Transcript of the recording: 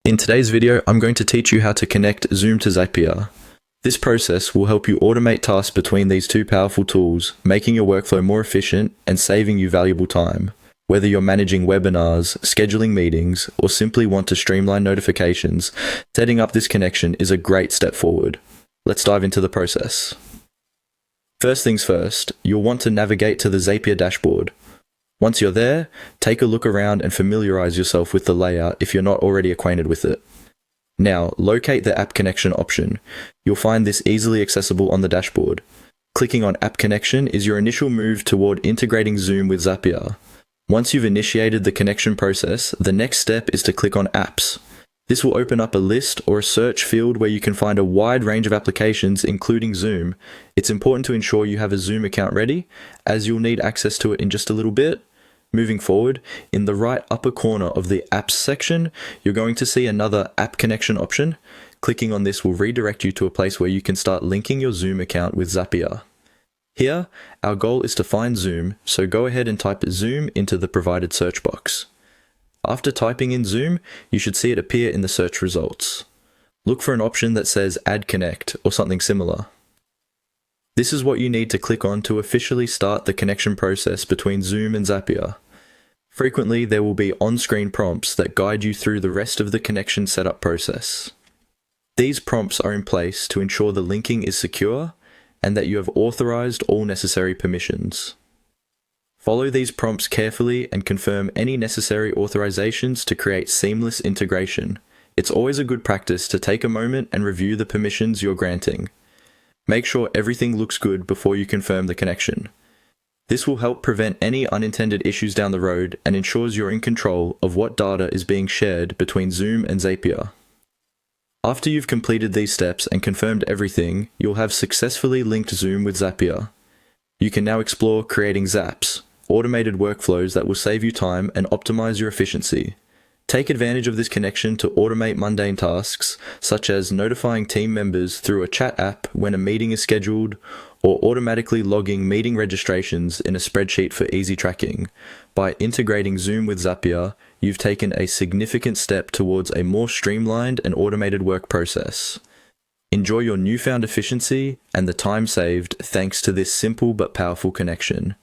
In today's video, I'm going to teach you how to connect Zoom to Zapier. This process will help you automate tasks between these two powerful tools, making your workflow more efficient and saving you valuable time. Whether you're managing webinars, scheduling meetings, or simply want to streamline notifications, setting up this connection is a great step forward. Let's dive into the process. First things first, you'll want to navigate to the Zapier dashboard. Once you're there, take a look around and familiarize yourself with the layout if you're not already acquainted with it. Now, locate the app connection option. You'll find this easily accessible on the dashboard. Clicking on app connection is your initial move toward integrating Zoom with Zapier. Once you've initiated the connection process, the next step is to click on apps. This will open up a list or a search field where you can find a wide range of applications, including Zoom. It's important to ensure you have a Zoom account ready, as you'll need access to it in just a little bit. Moving forward, in the right upper corner of the Apps section, you're going to see another App Connection option. Clicking on this will redirect you to a place where you can start linking your Zoom account with Zapier. Here, our goal is to find Zoom, so go ahead and type Zoom into the provided search box. After typing in Zoom, you should see it appear in the search results. Look for an option that says Add Connect or something similar. This is what you need to click on to officially start the connection process between Zoom and Zapier. Frequently, there will be on-screen prompts that guide you through the rest of the connection setup process. These prompts are in place to ensure the linking is secure and that you have authorized all necessary permissions. Follow these prompts carefully and confirm any necessary authorizations to create seamless integration. It's always a good practice to take a moment and review the permissions you're granting. Make sure everything looks good before you confirm the connection. This will help prevent any unintended issues down the road and ensures you're in control of what data is being shared between Zoom and Zapier. After you've completed these steps and confirmed everything, you'll have successfully linked Zoom with Zapier. You can now explore creating Zaps, automated workflows that will save you time and optimize your efficiency. Take advantage of this connection to automate mundane tasks, such as notifying team members through a chat app when a meeting is scheduled, or automatically logging meeting registrations in a spreadsheet for easy tracking. By integrating Zoom with Zapier, you've taken a significant step towards a more streamlined and automated work process. Enjoy your newfound efficiency and the time saved thanks to this simple but powerful connection.